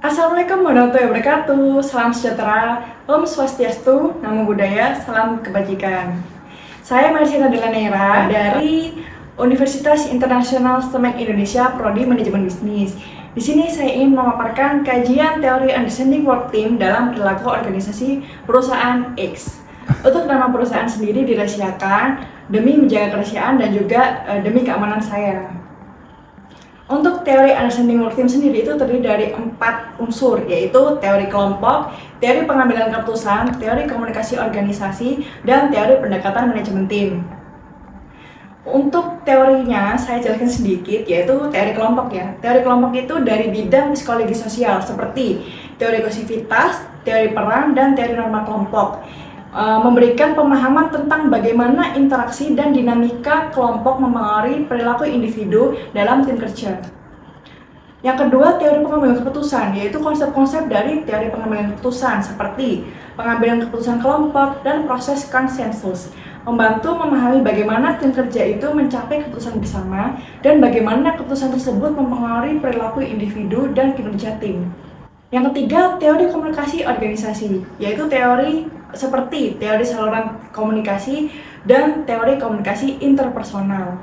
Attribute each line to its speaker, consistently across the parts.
Speaker 1: Assalamualaikum warahmatullahi wabarakatuh. Salam sejahtera, Om Swastiastu, Namo Buddhaya, salam kebajikan. Saya Marcina Delanera dari Universitas Internasional STEMEC Indonesia, Prodi Manajemen Bisnis. Di sini saya ingin memaparkan kajian teori understanding work team dalam perilaku organisasi perusahaan X. Untuk nama perusahaan sendiri dirahasiakan demi menjaga kerahasiaan dan juga demi keamanan saya. Untuk teori understanding work team sendiri itu terdiri dari 4 unsur, yaitu teori kelompok, teori pengambilan keputusan, teori komunikasi organisasi, dan teori pendekatan manajemen tim. Untuk teorinya saya jelaskan sedikit, yaitu teori kelompok ya. Teori kelompok itu dari bidang psikologi sosial seperti teori kosivitas, teori peran, dan teori norma kelompok. Memberikan pemahaman tentang bagaimana interaksi dan dinamika kelompok mempengaruhi perilaku individu dalam tim kerja. Yang kedua, teori pengambilan keputusan, yaitu konsep-konsep dari teori pengambilan keputusan seperti pengambilan keputusan kelompok dan proses konsensus, membantu memahami bagaimana tim kerja itu mencapai keputusan bersama dan bagaimana keputusan tersebut mempengaruhi perilaku individu dan kinerja tim. Yang ketiga, teori komunikasi organisasi, yaitu teori seperti teori saluran komunikasi dan teori komunikasi interpersonal.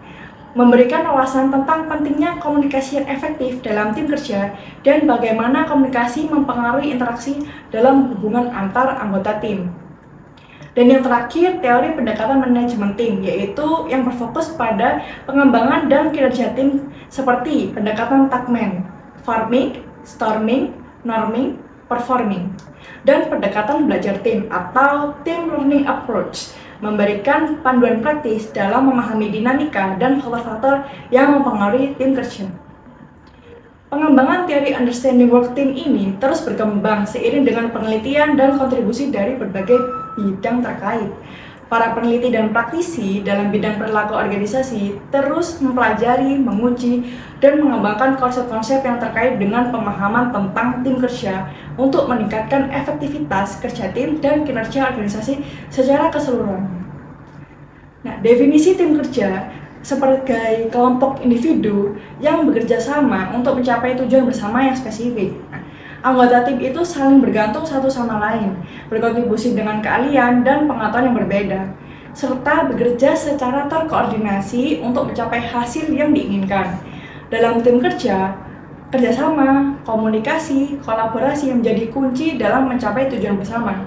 Speaker 1: Memberikan wawasan tentang pentingnya komunikasi yang efektif dalam tim kerja dan bagaimana komunikasi mempengaruhi interaksi dalam hubungan antar anggota tim. Dan yang terakhir, teori pendekatan manajemen tim, yaitu yang berfokus pada pengembangan dan kinerja tim seperti pendekatan Tuckman, farming, storming, norming, performing, dan pendekatan belajar tim atau team learning approach, memberikan panduan praktis dalam memahami dinamika dan faktor-faktor yang mempengaruhi tim kerja. Pengembangan teori understanding work team ini terus berkembang seiring dengan penelitian dan kontribusi dari berbagai bidang terkait. Para peneliti dan praktisi dalam bidang perilaku organisasi terus mempelajari, menguji, dan mengembangkan konsep-konsep yang terkait dengan pemahaman tentang tim kerja untuk meningkatkan efektivitas kerja tim dan kinerja organisasi secara keseluruhan. Nah, definisi tim kerja sebagai kelompok individu yang bekerja sama untuk mencapai tujuan bersama yang spesifik. Anggota tim itu saling bergantung satu sama lain, berkontribusi dengan keahlian dan pengetahuan yang berbeda, serta bekerja secara terkoordinasi untuk mencapai hasil yang diinginkan. Dalam tim kerja, kerjasama, komunikasi, kolaborasi yang menjadi kunci dalam mencapai tujuan bersama.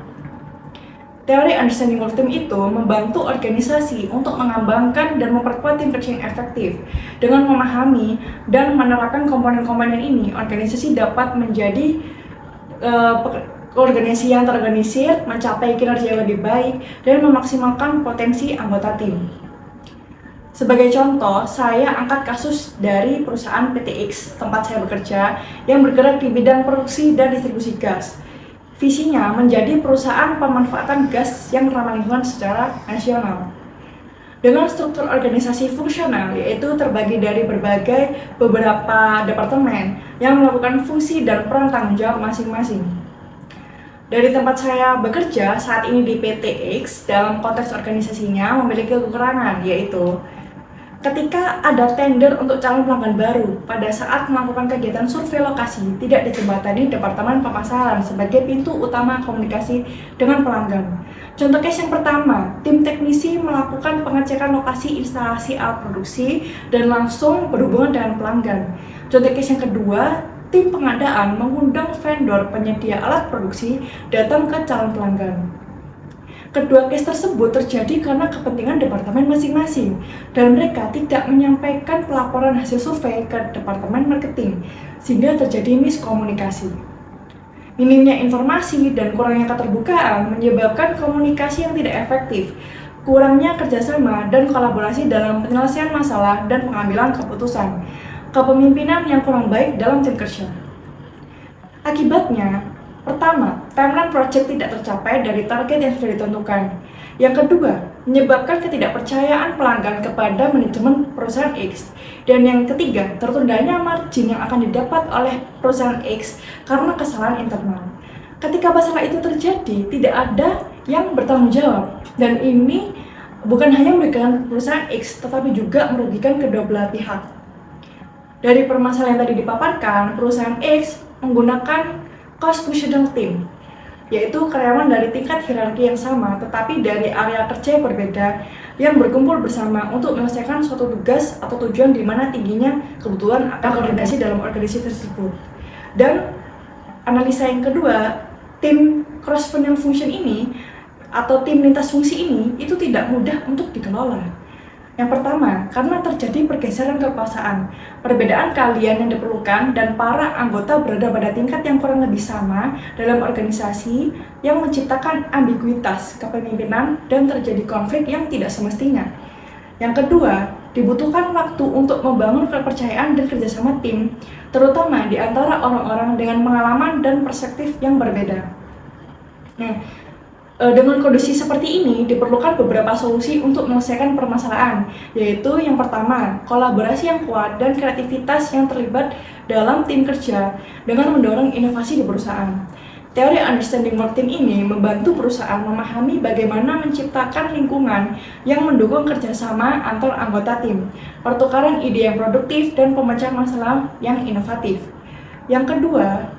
Speaker 1: Teori understanding work team itu membantu organisasi untuk mengembangkan dan memperkuat tim kerja yang efektif. Dengan memahami dan menerapkan komponen-komponen ini, organisasi dapat menjadi organisasi yang terorganisir, mencapai kinerja yang lebih baik, dan memaksimalkan potensi anggota tim. Sebagai contoh, saya angkat kasus dari perusahaan PTX, tempat saya bekerja, yang bergerak di bidang produksi dan distribusi gas. Visinya menjadi perusahaan pemanfaatan gas yang ramah lingkungan secara nasional. Dengan struktur organisasi fungsional, yaitu terbagi dari beberapa departemen yang melakukan fungsi dan peran tanggung jawab masing-masing. Dari tempat saya bekerja saat ini di PTX, dalam konteks organisasinya memiliki kekurangan, yaitu ketika ada tender untuk calon pelanggan baru, pada saat melakukan kegiatan survei lokasi, tidak dijembatani Departemen Pemasaran sebagai pintu utama komunikasi dengan pelanggan. Contoh case yang pertama, tim teknisi melakukan pengecekan lokasi instalasi alat produksi dan langsung berhubungan dengan pelanggan. Contoh case yang kedua, tim pengadaan mengundang vendor penyedia alat produksi datang ke calon pelanggan. Kedua case tersebut terjadi karena kepentingan departemen masing-masing dan mereka tidak menyampaikan pelaporan hasil survei ke departemen marketing sehingga terjadi miskomunikasi. Minimnya informasi dan kurangnya keterbukaan menyebabkan komunikasi yang tidak efektif, kurangnya kerjasama dan kolaborasi dalam penyelesaian masalah dan pengambilan keputusan, kepemimpinan yang kurang baik dalam tim kerja. Akibatnya, pertama, timeline project tidak tercapai dari target yang sudah ditentukan. Yang kedua, menyebabkan ketidakpercayaan pelanggan kepada manajemen perusahaan X. Dan yang ketiga, tertundanya margin yang akan didapat oleh perusahaan X karena kesalahan internal. Ketika masalah itu terjadi, tidak ada yang bertanggung jawab. Dan ini bukan hanya merugikan perusahaan X, tetapi juga merugikan kedua belah pihak. Dari permasalahan yang tadi dipaparkan, perusahaan X menggunakan cross-functional team, yaitu karyawan dari tingkat hierarki yang sama tetapi dari area kerja yang berbeda yang berkumpul bersama untuk menyelesaikan suatu tugas atau tujuan di mana tingginya kebutuhan akan koordinasi dalam organisasi tersebut. Dan analisa yang kedua, tim cross-functional function ini atau tim lintas fungsi ini itu tidak mudah untuk dikelola. Yang pertama, karena terjadi pergeseran kekuasaan, perbedaan kalian yang diperlukan dan para anggota berada pada tingkat yang kurang lebih sama dalam organisasi yang menciptakan ambiguitas kepemimpinan dan terjadi konflik yang tidak semestinya. Yang kedua, dibutuhkan waktu untuk membangun kepercayaan dan kerjasama tim, terutama di antara orang-orang dengan pengalaman dan perspektif yang berbeda. Nah, dengan kondisi seperti ini, diperlukan beberapa solusi untuk menyelesaikan permasalahan, yaitu yang pertama, kolaborasi yang kuat dan kreativitas yang terlibat dalam tim kerja dengan mendorong inovasi di perusahaan. Teori Understanding Work Team ini membantu perusahaan memahami bagaimana menciptakan lingkungan yang mendukung kerjasama antar anggota tim, pertukaran ide yang produktif, dan pemecahan masalah yang inovatif. Yang kedua,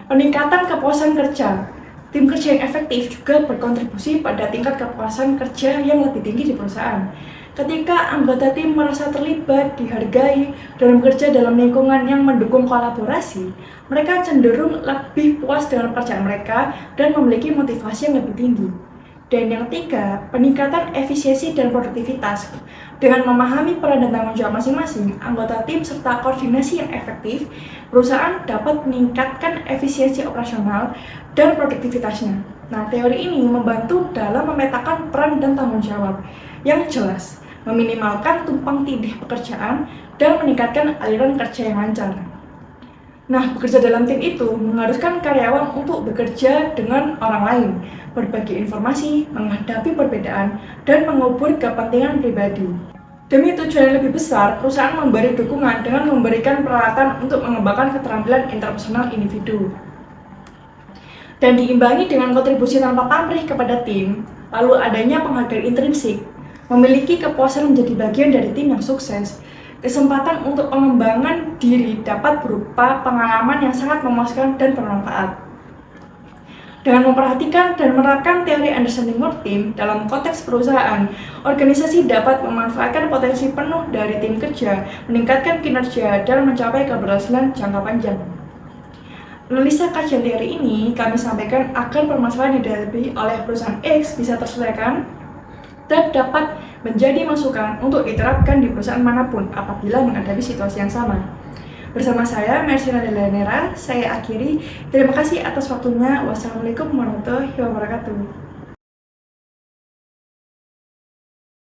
Speaker 1: peningkatan kepuasan kerja. Tim kerja yang efektif juga berkontribusi pada tingkat kepuasan kerja yang lebih tinggi di perusahaan. Ketika anggota tim merasa terlibat, dihargai, dan bekerja dalam lingkungan yang mendukung kolaborasi, mereka cenderung lebih puas dengan pekerjaan mereka dan memiliki motivasi yang lebih tinggi. Dan yang ketiga, peningkatan efisiensi dan produktivitas. Dengan memahami peran dan tanggung jawab masing-masing, anggota tim serta koordinasi yang efektif, perusahaan dapat meningkatkan efisiensi operasional dan produktivitasnya. Nah, teori ini membantu dalam memetakan peran dan tanggung jawab yang jelas, meminimalkan tumpang tindih pekerjaan, dan meningkatkan aliran kerja yang lancar. Nah, bekerja dalam tim itu mengharuskan karyawan untuk bekerja dengan orang lain, berbagi informasi, menghadapi perbedaan, dan mengubur kepentingan pribadi. Demi tujuan yang lebih besar, perusahaan memberi dukungan dengan memberikan peralatan untuk mengembangkan keterampilan interpersonal individu. Dan diimbangi dengan kontribusi tanpa pamrih kepada tim, lalu adanya penghargaan intrinsik, memiliki kepuasan menjadi bagian dari tim yang sukses. Kesempatan untuk pengembangan diri dapat berupa pengalaman yang sangat memuaskan dan bermanfaat. Dengan memperhatikan dan menerapkan teori Understanding Work Team dalam konteks perusahaan, organisasi dapat memanfaatkan potensi penuh dari tim kerja, meningkatkan kinerja, dan mencapai keberhasilan jangka panjang. Analisa kajian teori ini kami sampaikan agar permasalahan yang dihadapi oleh perusahaan X bisa terselesaikan dan dapat menjadi masukan untuk diterapkan di perusahaan manapun apabila menghadapi situasi yang sama. Bersama saya, Marcelina Delanera, saya akhiri. Terima kasih atas waktunya. Wassalamualaikum warahmatullahi wabarakatuh.